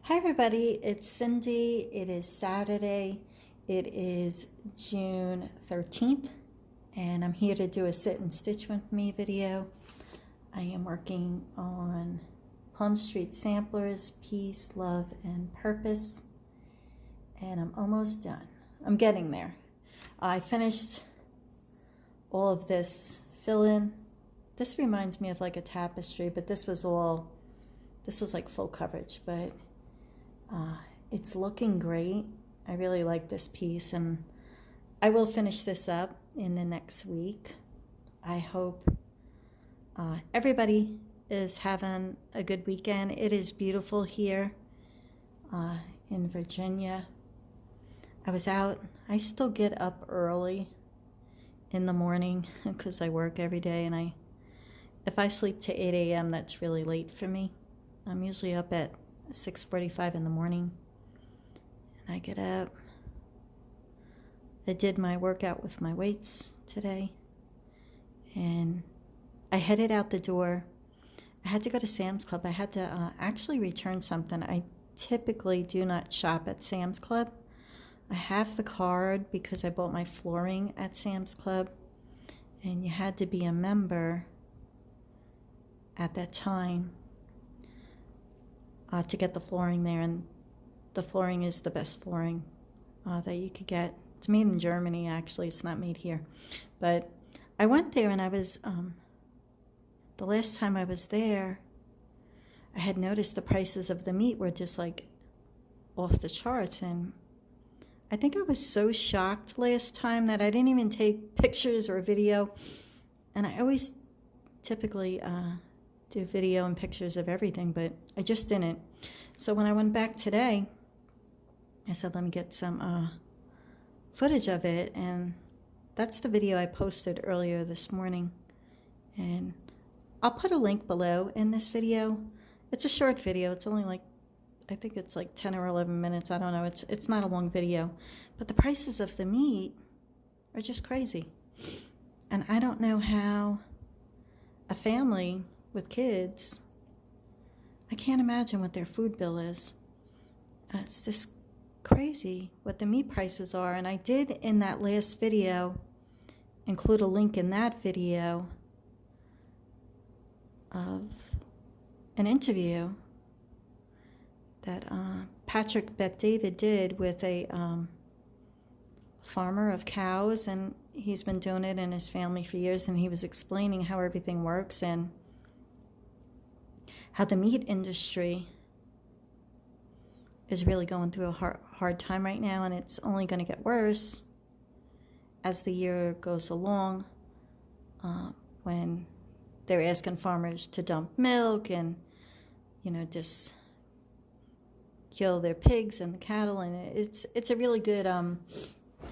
Hi everybody, it's Cindy. It is Saturday. It is June 13th and I'm here to do a sit and stitch with me video. I am working on Plumstreet Samplers, Peace, Love, and Purpose, and I'm almost done. I'm getting there. I finished all of this fill-in. This reminds me of like a tapestry, but this was like full coverage, but it's looking great. I really like this piece, and I will finish this up in the next week. I hope everybody is having a good weekend. It is beautiful here in Virginia. I was out. I still get up early in the morning because I work every day, and if I sleep to 8 a.m., that's really late for me. I'm usually up at 6:45 in the morning, and I get up. I did my workout with my weights today, and I headed out the door. I had to go to Sam's Club. I had to actually return something. I typically do not shop at Sam's Club. I have the card because I bought my flooring at Sam's Club, and you had to be a member at that time to get the flooring there, and the flooring is the best flooring that you could get. It's made in Germany, actually. It's not made here. But I went there, and I was, the last time I was there, I had noticed the prices of the meat were just like off the charts, and I think I was so shocked last time that I didn't even take pictures or video, and I always typically do video and pictures of everything, but I just didn't. So when I went back today, I said, let me get some footage of it, and that's the video I posted earlier this morning. And I'll put a link below in this video. It's a short video. It's only like, I think it's like 10 or 11 minutes. I don't know. It's not a long video, but the prices of the meat are just crazy. And I don't know how a family with kids, I can't imagine what their food bill is. It's just crazy what the meat prices are. And I did, in that last video, include a link in that video of an interview that Patrick Bet-David did with a farmer of cows, and he's been doing it in his family for years, and he was explaining how everything works and how the meat industry is really going through a hard time right now, and it's only going to get worse as the year goes along, when they're asking farmers to dump milk and, just kill their pigs and the cattle, and it's a really good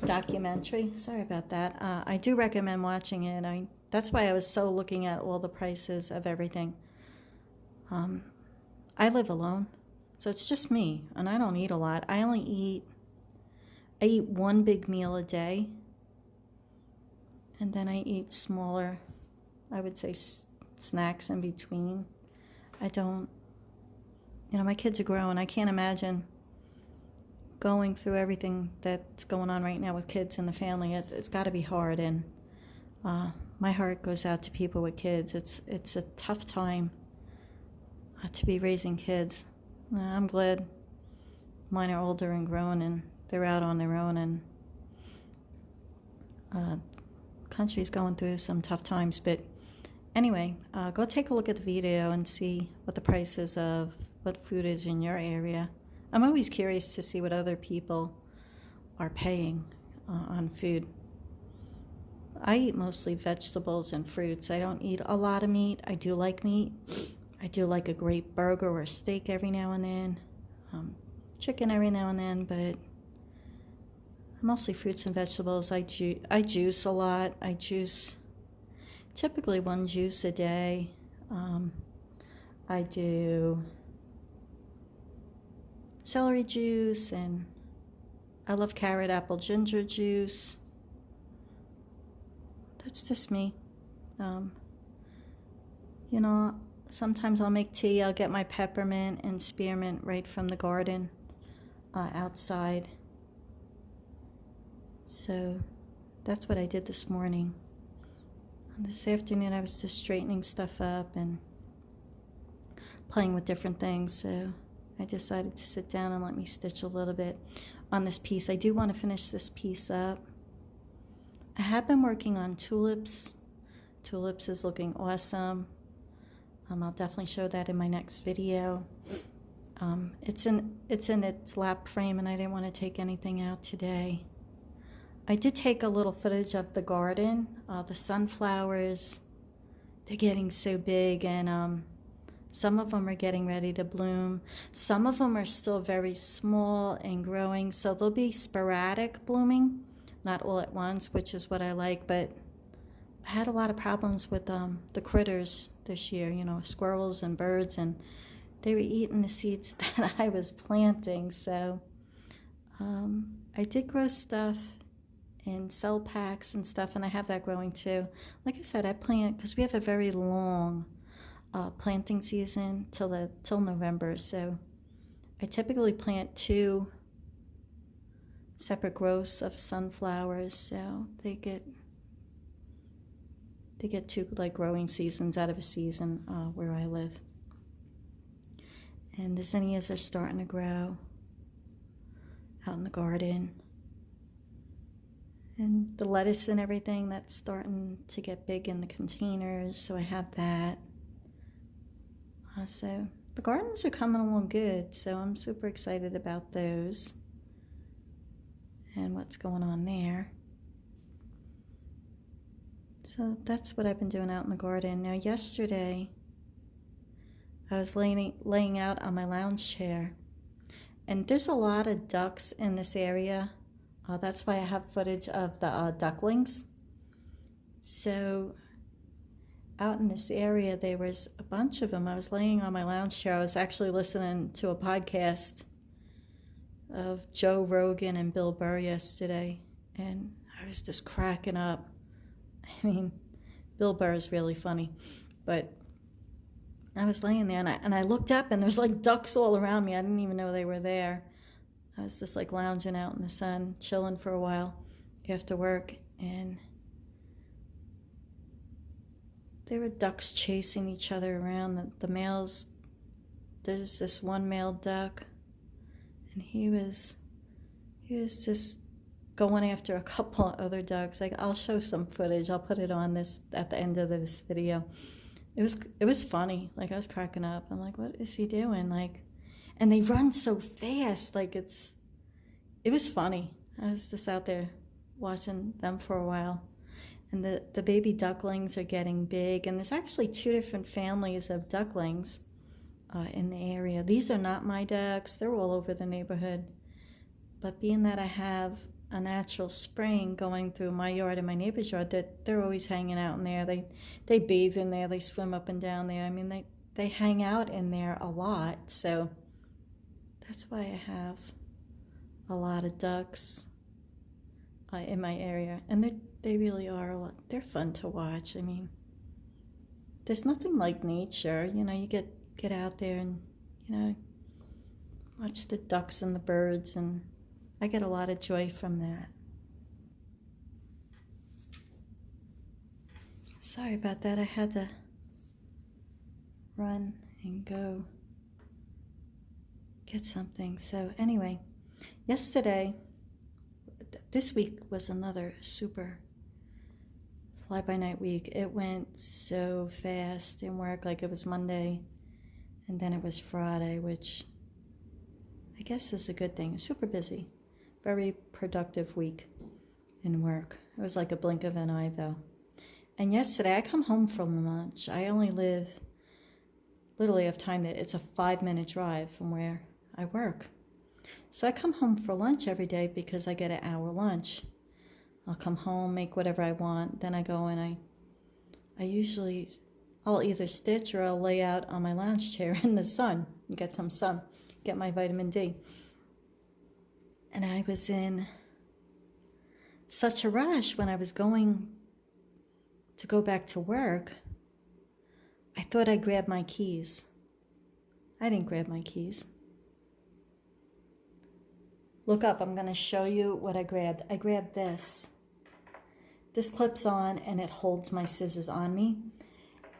documentary. Sorry about that. I do recommend watching it. That's why I was so looking at all the prices of everything. I live alone, so it's just me, and I don't eat a lot. I eat one big meal a day, and then I eat smaller, I would say, snacks in between. I don't, my kids are growing. I can't imagine going through everything that's going on right now with kids in the family. It's got to be hard, and my heart goes out to people with kids. It's a tough time to be raising kids. I'm glad mine are older and grown, and they're out on their own, and country's going through some tough times. But anyway, go take a look at the video and see what the prices of what food is in your area. I'm always curious to see what other people are paying on food. I eat mostly vegetables and fruits. I don't eat a lot of meat. I do like meat. I do like a great burger or a steak every now and then, chicken every now and then, but mostly fruits and vegetables. I juice a lot. I juice typically one juice a day. I do celery juice, and I love carrot, apple, ginger juice. That's just me. sometimes I'll make tea. I'll get my peppermint and spearmint right from the garden outside. So that's what I did this morning. This afternoon I was just straightening stuff up and playing with different things, so I decided to sit down and let me stitch a little bit on this piece. I do want to finish this piece up. I have been working on tulips. Tulips is looking awesome. I'll definitely show that in my next video. It's in its lap frame, and I didn't want to take anything out today. I did take a little footage of the garden. The sunflowers, they're getting so big, and some of them are getting ready to bloom. Some of them are still very small and growing, so they'll be sporadic blooming, not all at once, which is what I like. But I had a lot of problems with the critters this year, you know, squirrels and birds, and they were eating the seeds that I was planting. So I did grow stuff in cell packs and stuff, and I have that growing too. Like I said, I plant because we have a very long planting season till November, so I typically plant 2 separate growths of sunflowers, so they get 2 like growing seasons out of a season where I live. And the zinnias are starting to grow out in the garden. And the lettuce and everything, that's starting to get big in the containers, so I have that. So the gardens are coming along good, so I'm super excited about those and what's going on there. So that's what I've been doing out in the garden. Now yesterday, I was laying out on my lounge chair, and there's a lot of ducks in this area. That's why I have footage of the ducklings. So out in this area, there was a bunch of them. I was laying on my lounge chair. I was actually listening to a podcast of Joe Rogan and Bill Burr yesterday, and I was just cracking up. I mean, Bill Burr is really funny, but I was laying there, and I looked up, and there's like ducks all around me. I didn't even know they were there. I was just like lounging out in the sun, chilling for a while after work, and there were ducks chasing each other around. The males, there's this one male duck, and he was just going after a couple of other ducks. Like, I'll show some footage. I'll put it on this at the end of this video. It was funny. Like, I was cracking up. I'm like, what is he doing? Like, and they run so fast. Like, it was funny. I was just out there watching them for a while. And the baby ducklings are getting big. And there's actually 2 different families of ducklings in the area. These are not my ducks. They're all over the neighborhood. But being that I have a natural spring going through my yard and my neighbor's yard, they're always hanging out in there. They bathe in there. They swim up and down there. I mean, they hang out in there a lot. So that's why I have a lot of ducks in my area. And they really are a lot. They're fun to watch. I mean, there's nothing like nature. You know, you get out there and, you know, watch the ducks and the birds, and I get a lot of joy from that. Sorry about that. I had to run and go get something. So anyway, this week was another super fly-by-night week. It went so fast in work. Like, it was Monday, and then it was Friday, which I guess is a good thing. Super busy. Very productive week in work. It was like a blink of an eye, though. And yesterday, I come home from lunch. I only literally have time. It's a 5-minute drive from where I work. So I come home for lunch every day because I get an hour lunch. I'll come home, make whatever I want. Then I go and I'll either stitch or I'll lay out on my lounge chair in the sun and get some sun, get my vitamin D. And I was in such a rush when I was going to go back to work. I thought I grabbed my keys. I didn't grab my keys. Look up, I'm going to show you what I grabbed. I grabbed this. This clips on and it holds my scissors on me.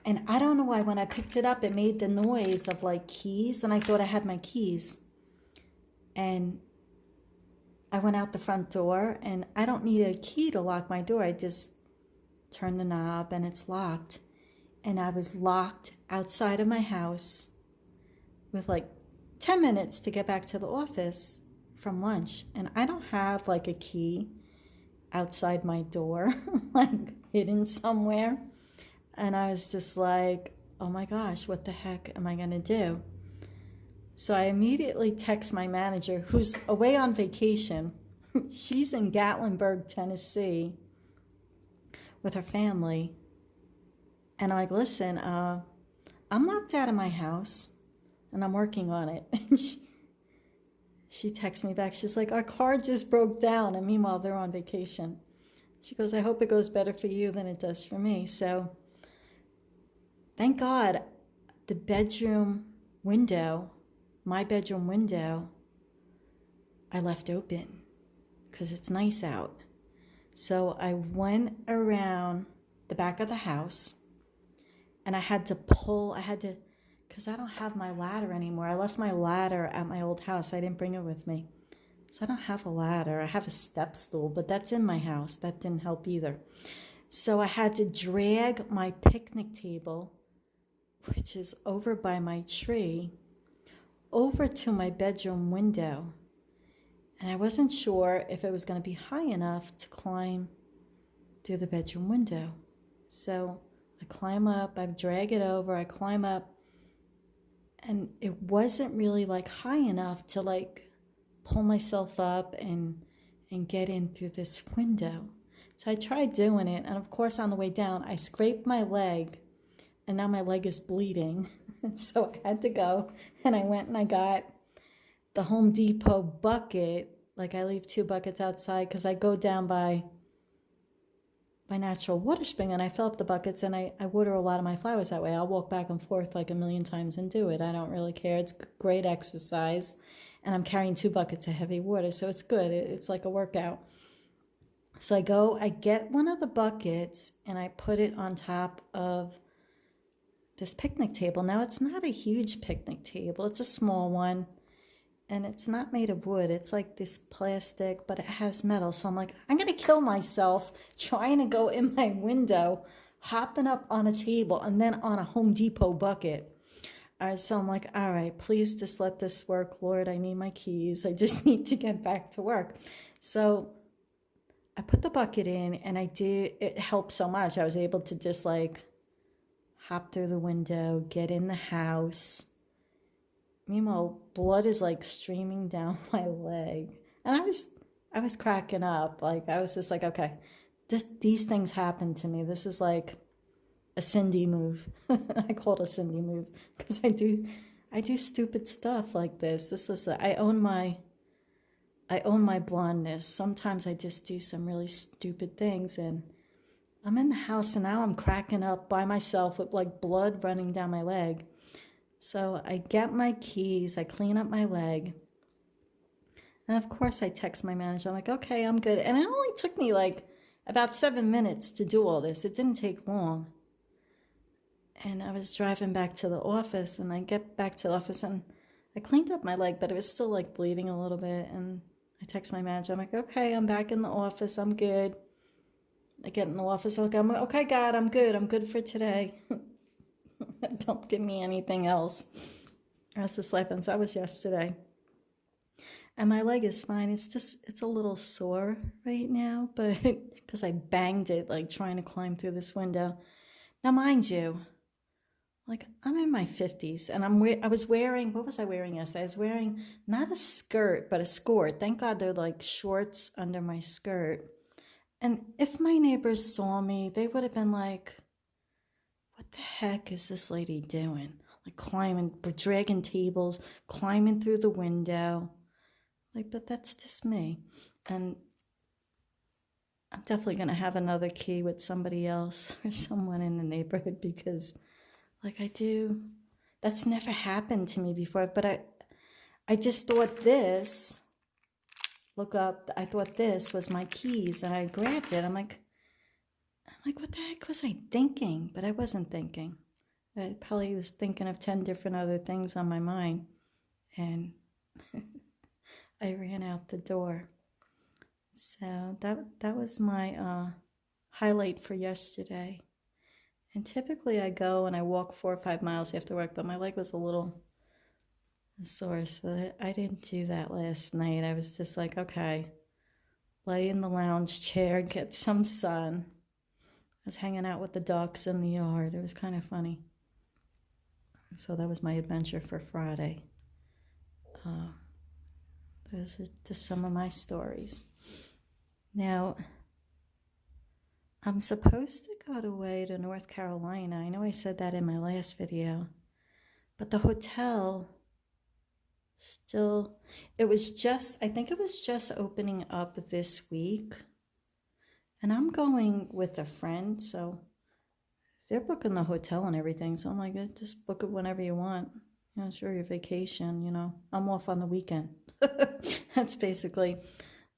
And I don't know why when I picked it up, it made the noise of like keys, and I thought I had my keys. And I went out the front door, and I don't need a key to lock my door. I just turn the knob and it's locked. And I was locked outside of my house with like 10 minutes to get back to the office from lunch. And I don't have like a key outside my door, like hidden somewhere. And I was just like, oh my gosh, what the heck am I gonna do? So I immediately text my manager, who's away on vacation. She's in Gatlinburg, Tennessee with her family. And I'm like, listen, I'm locked out of my house and I'm working on it. And she texts me back. She's like, our car just broke down. And meanwhile, they're on vacation. She goes, I hope it goes better for you than it does for me. So thank God the bedroom window, my bedroom window, I left open because it's nice out. So I went around the back of the house and I had to, because I don't have my ladder anymore. I left my ladder at my old house. I didn't bring it with me. So I don't have a ladder. I have a step stool, but that's in my house. That didn't help either. So I had to drag my picnic table, which is over by my tree, over to my bedroom window. And I wasn't sure if it was going to be high enough to climb through the bedroom window. So I climb up, I drag it over, I climb up, and it wasn't really like high enough to like pull myself up and get in through this window. So I tried doing it, and of course on the way down, I scraped my leg, and now my leg is bleeding. So I had to go, and I went and I got the Home Depot bucket. Like I leave 2 buckets outside because I go down by natural water spring, and I fill up the buckets, and I water a lot of my flowers that way. I'll walk back and forth like a million times and do it. I don't really care. It's great exercise, and I'm carrying 2 buckets of heavy water, so it's good. It's like a workout. So I get one of the buckets, and I put it on top of this picnic table. Now, it's not a huge picnic table. It's a small one, and it's not made of wood. It's like this plastic, but it has metal. So I'm like, I'm going to kill myself trying to go in my window, hopping up on a table, and then on a Home Depot bucket. So I'm like, all right, please just let this work, Lord. I need my keys. I just need to get back to work. So I put the bucket in, and it helped so much. I was able to just like hop through the window, get in the house. Meanwhile, blood is like streaming down my leg. And I was cracking up. Like I was just like, okay, these things happen to me. This is like a Cindy move. I call it a Cindy move because I do stupid stuff like this. I own my blondness. Sometimes I just do some really stupid things, and I'm in the house, and now I'm cracking up by myself with like blood running down my leg. So I get my keys, I clean up my leg, and of course I text my manager. I'm like, okay, I'm good. And it only took me like about 7 minutes to do all this. It didn't take long. And I was driving back to the office, and I get back to the office, and I cleaned up my leg, but it was still like bleeding a little bit. And I text my manager. I'm like, okay, I'm back in the office. I'm good. I get in the office. I'm like, okay, God, I'm good. I'm good for today. Don't give me anything else. That's just life. And so that was yesterday. And my leg is fine. It's a little sore right now, but because I banged it like trying to climb through this window. Now, mind you, like I'm in my 50s, and I was wearing, what was I wearing yesterday? I was wearing not a skirt, but a skirt. Thank God they're like shorts under my skirt. And if my neighbors saw me, they would have been like, what the heck is this lady doing? Like dragging tables, climbing through the window. Like, but that's just me. And I'm definitely going to have another key with somebody else or someone in the neighborhood because like I do. That's never happened to me before, but I just thought this, I thought this was my keys, and I grabbed it. I'm like, what the heck was I thinking? But I wasn't thinking. I probably was thinking of 10 different other things on my mind, and I ran out the door. So that was my highlight for yesterday. And typically I go and I walk 4 or 5 miles after work, but my leg was a little sore, so I didn't do that last night. I was just like, okay, lay in the lounge chair, get some sun. I was hanging out with the ducks in the yard. It was kind of funny. So that was my adventure for Friday. Those are just some of my stories. Now, I'm supposed to go away to North Carolina. I know I said that in my last video, but the hotel still, I think it was just opening up this week. And I'm going with a friend, so they're booking the hotel and everything. So I'm like, just book it whenever you want. You know, sure, your vacation, you know. I'm off on the weekend. That's basically.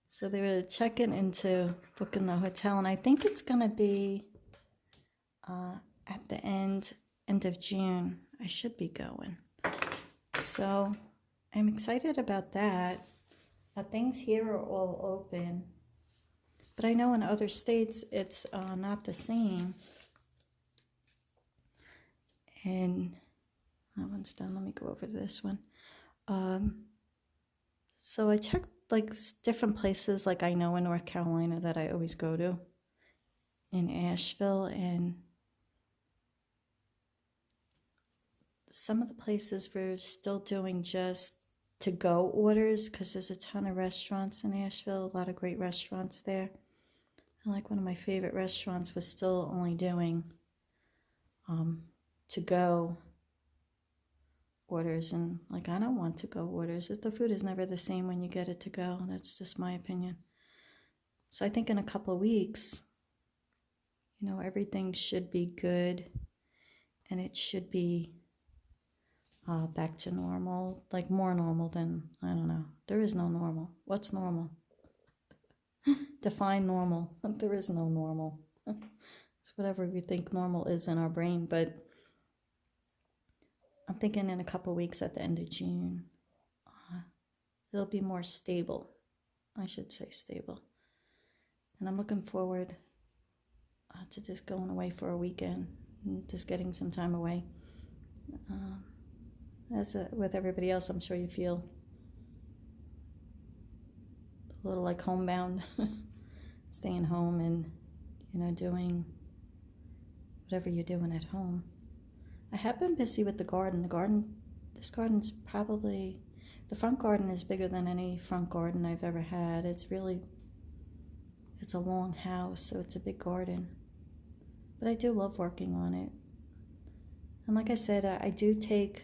So they were checking into booking the hotel, and I think it's going to be at the end of June. I should be going. So I'm excited about that. Things here are all open. But I know in other states it's not the same. And that one's done. Let me go over to this one. So I checked like different places like I know in North Carolina that I always go to in Asheville, and some of the places we're still doing just to-go orders because there's a ton of restaurants in Asheville, a lot of great restaurants there. And like one of my favorite restaurants was still only doing to-go orders, and like I don't want to-go orders. The food is never the same when you get it to go. That's just my opinion. So I think in a couple of weeks, you know, everything should be good, and it should be back to normal, like more normal than, I don't know. There is no normal. What's normal? Define normal. There is no normal. It's whatever we think normal is in our brain, but I'm thinking in a couple weeks at the end of June, it'll be more stable. I should say stable. And I'm looking forward to just going away for a weekend, and just getting some time away. With everybody else, I'm sure you feel a little like homebound, staying home and, you know, doing whatever you're doing at home. I have been busy with the garden. This garden's probably, the front garden is bigger than any front garden I've ever had. It's a long house, so it's a big garden. But I do love working on it. And like I said, I do take,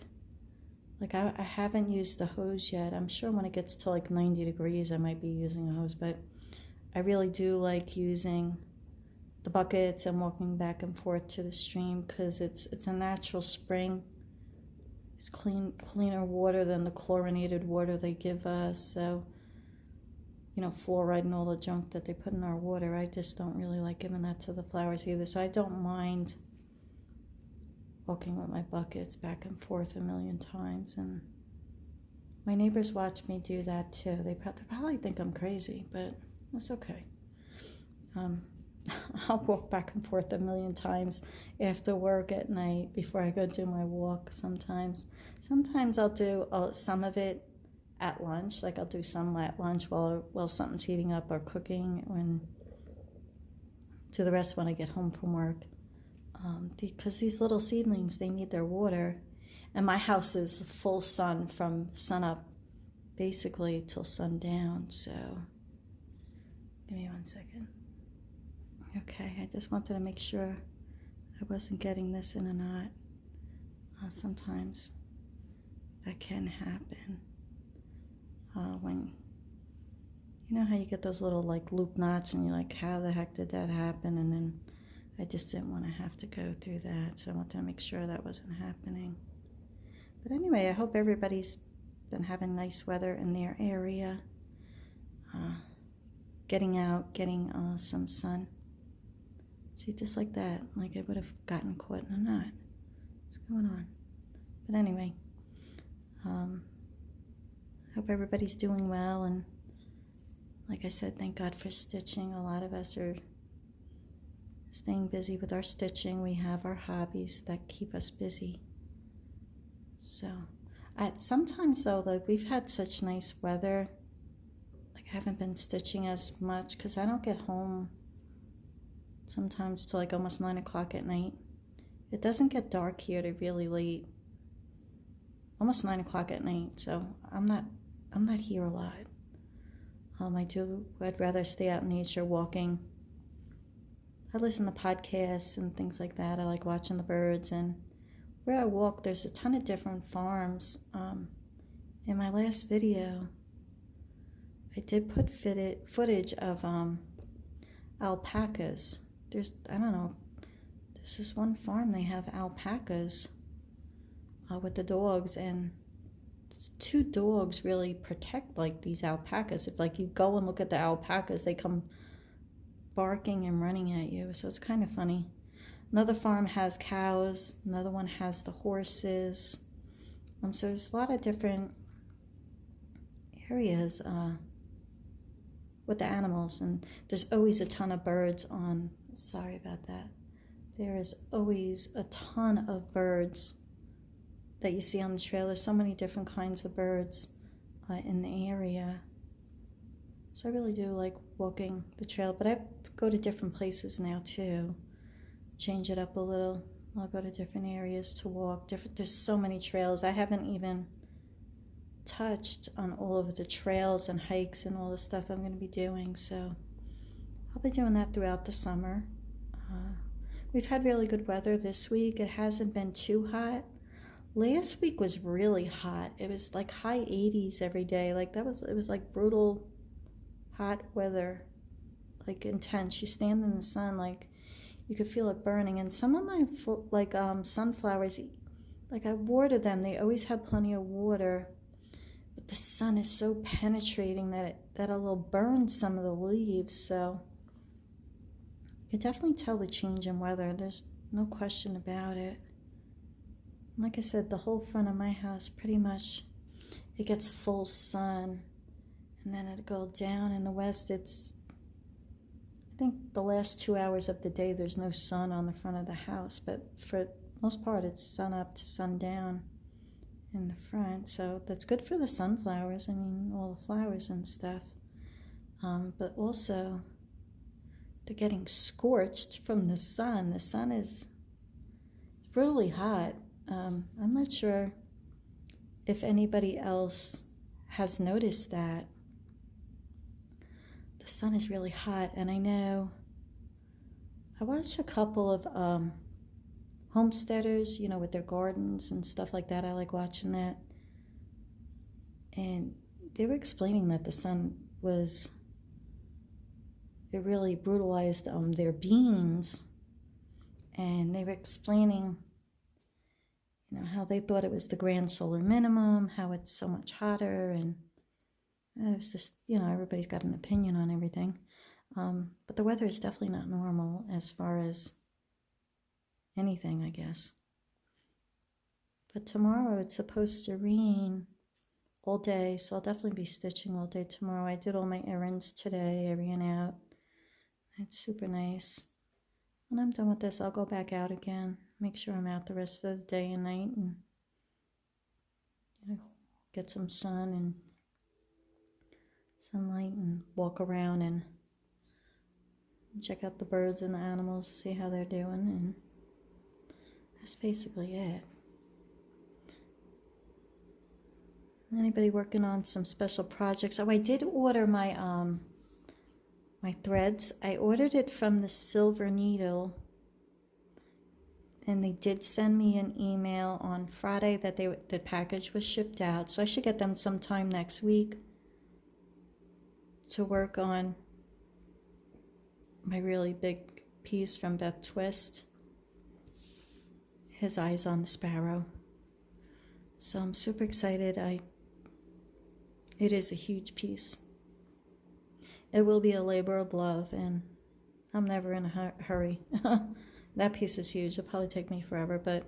like I haven't used the hose yet. I'm sure when it gets to like 90 degrees, I might be using a hose, but I really do like using the buckets and walking back and forth to the stream because it's a natural spring. It's cleaner water than the chlorinated water they give us. So, you know, fluoride and all the junk that they put in our water, I just don't really like giving that to the flowers either. So I don't mind walking with my buckets back and forth a million times. And my neighbors watch me do that too. They probably think I'm crazy, but it's okay. I'll walk back and forth a million times after work at night before I go do my walk sometimes. Sometimes I'll do some of it at lunch, like I'll do some at lunch while something's heating up or cooking, and do the rest when I get home from work. Because these little seedlings, they need their water. And my house is full sun from sun up basically till sundown, so give me 1 second. Okay, I just wanted to make sure I wasn't getting this in a knot. Sometimes that can happen. When, you know how you get those little like loop knots and you're like, how the heck did that happen? And then I just didn't want to have to go through that, so I wanted to make sure that wasn't happening. But anyway, I hope everybody's been having nice weather in their area, getting out, getting some sun. See, just like that, like I would have gotten caught in a knot. What's going on? But anyway, hope everybody's doing well, and like I said, thank God for stitching. A lot of us are staying busy with our stitching. We have our hobbies that keep us busy. So, sometimes though, like we've had such nice weather, like I haven't been stitching as much because I don't get home sometimes till like almost 9 o'clock at night. It doesn't get dark here to really late, almost 9 o'clock at night. So I'm not here a lot. I'd rather stay out in nature walking. I listen to podcasts and things like that. I like watching the birds, and where I walk, there's a ton of different farms. In my last video, I did put footage of alpacas. I don't know, there's this one farm, they have alpacas with the dogs, and 2 dogs really protect like these alpacas. If like you go and look at the alpacas, they come barking and running at you, so it's kind of funny. Another farm has cows, another one has the horses. So there's a lot of different areas with the animals, and there's always a ton of birds on. Sorry about that. There is always a ton of birds that you see on the trail. There's so many different kinds of birds in the area. So I really do like walking the trail, but I go to different places now too. Change it up a little. I'll go to different areas to walk. There's so many trails. I haven't even touched on all of the trails and hikes and all the stuff I'm going to be doing, so I'll be doing that throughout the summer. We've had really good weather this week. It hasn't been too hot. Last week was really hot. It was like high 80s every day. Like it was like brutal hot weather, like intense. You stand in the sun, like you could feel it burning. And some of my sunflowers, like I water them, they always have plenty of water, but the sun is so penetrating that it'll burn some of the leaves. So you can definitely tell the change in weather. There's no question about it. Like I said, the whole front of my house, pretty much, it gets full sun, and then it'll go down in the west. I think the last 2 hours of the day, there's no sun on the front of the house, but for the most part, it's sun up to sundown in the front. So that's good for the sunflowers. I mean, all the flowers and stuff. But also, they're getting scorched from the sun. The sun is really hot. I'm not sure if anybody else has noticed that. The sun is really hot, and I know I watched a couple of homesteaders, with their gardens and stuff like that. I like watching that. And they were explaining that the sun it really brutalized their beans. And they were explaining how they thought it was the grand solar minimum, how it's so much hotter, and it was just, everybody's got an opinion on everything. But the weather is definitely not normal as far as anything, I guess. But tomorrow it's supposed to rain all day, so I'll definitely be stitching all day tomorrow. I did all my errands today. I ran out. It's super nice. When I'm done with this, I'll go back out again. Make sure I'm out the rest of the day and night, and get some sun and sunlight, and walk around and check out the birds and the animals, see how they're doing, and that's basically it. Anybody working on some special projects? Oh, I did order my my threads. I ordered it from the Silver Needle, and they did send me an email on Friday that the package was shipped out, so I should get them sometime next week to work on my really big piece from Beth Twist. His eyes on the sparrow. So I'm super excited. It is a huge piece. It will be a labor of love, and I'm never in a hurry. That piece is huge. It'll probably take me forever, but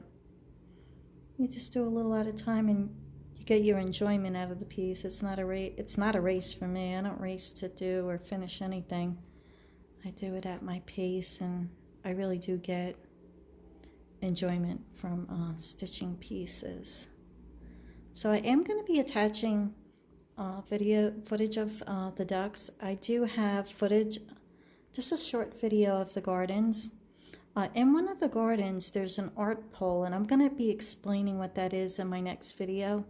you just do a little at a time, and you get your enjoyment out of the piece. It's not a race for me. I don't race to do or finish anything. I do it at my pace, and I really do get enjoyment from stitching pieces. So I am going to be attaching video footage of the ducks. I do have footage, just a short video of the gardens. In one of the gardens there's an art pole, and I'm going to be explaining what that is in my next video.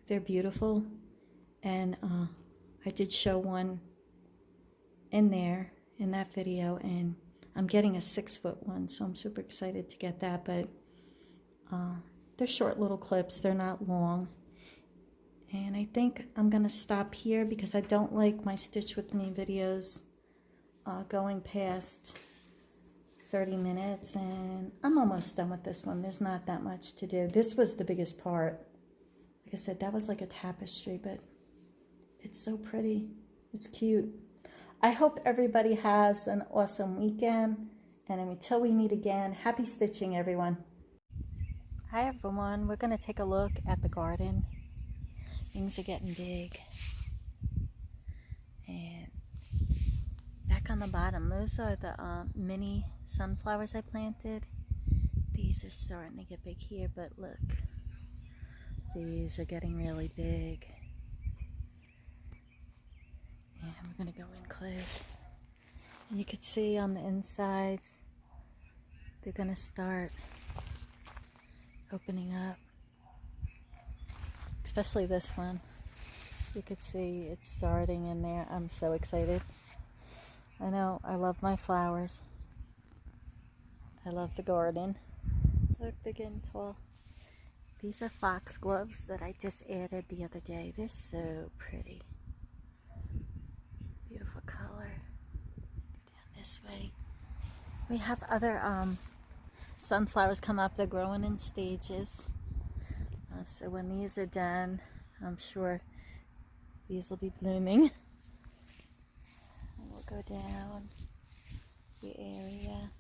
They're beautiful, and I did show one in there in that video, and I'm getting a 6-foot one, so I'm super excited to get that. But they're short little clips, they're not long. And I think I'm gonna stop here because I don't like my Stitch With Me videos going past 30 minutes, and I'm almost done with this one. There's not that much to do. This was the biggest part. Like I said, that was like a tapestry, but it's so pretty. It's cute. I hope everybody has an awesome weekend, and until we meet again, happy stitching, everyone. Hi everyone, we're going to take a look at the garden. Things are getting big. And back on the bottom, those are the mini sunflowers I planted. These are starting to get big here, but look, these are getting really big. And we're going to go in close. And you can see on the insides, they're going to start opening up. Especially this one. You could see it's starting in there. I'm so excited. I know, I love my flowers. I love the garden. Look, they're getting tall. These are foxgloves that I just added the other day. They're so pretty. Beautiful color. Down this way. We have other sunflowers come up. They're growing in stages. So when these are done, I'm sure these will be blooming. And we'll go down the area.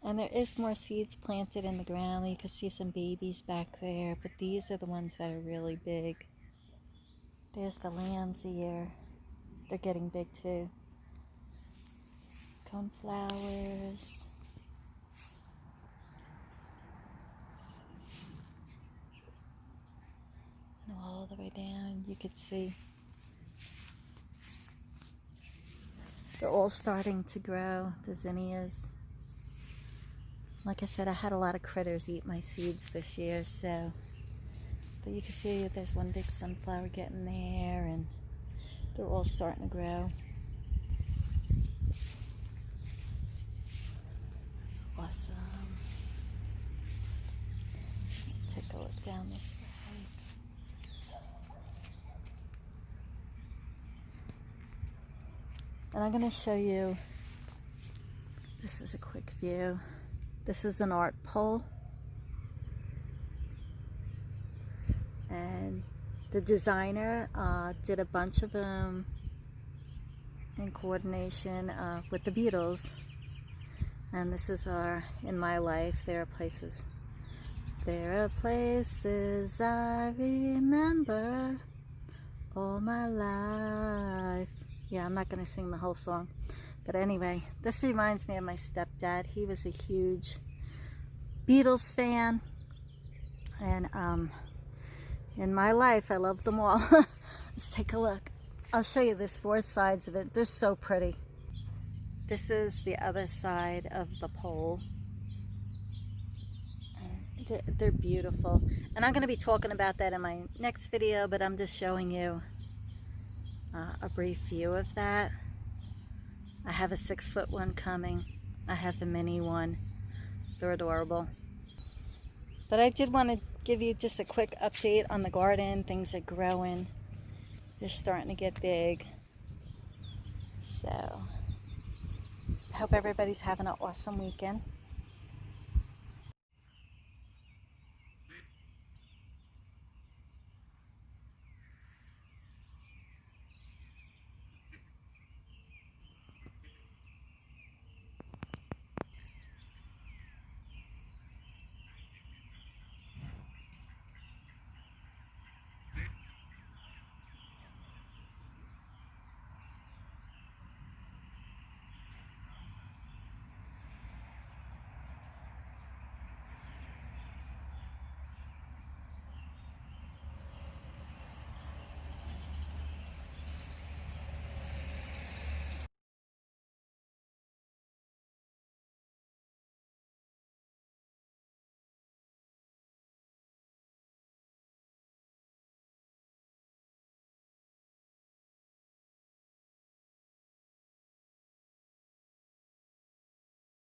And there is more seeds planted in the ground. You can see some babies back there, but these are the ones that are really big. There's the lamb's ear. They're getting big too. Coneflowers. And all the way down, you could see they're all starting to grow, the zinnias. Like I said, I had a lot of critters eat my seeds this year, so, but you can see that there's one big sunflower getting there, and they're all starting to grow. That's awesome. Take a look down this way. And I'm going to show you, this is a quick view. This is an art pole. And the designer did a bunch of them in coordination with the Beatles. And this is in my life, there are places I remember all my life. Yeah, I'm not going to sing the whole song. But anyway, this reminds me of my stepdad. He was a huge Beatles fan. And in my life, I love them all. Let's take a look. I'll show you this 4 sides of it. They're so pretty. This is the other side of the pole. They're beautiful. And I'm going to be talking about that in my next video, but I'm just showing you a brief view of that. I have a 6-foot one coming. I have the mini one. They're adorable. But I did want to give you just a quick update on the garden. Things are growing. They're starting to get big. So, I hope everybody's having an awesome weekend.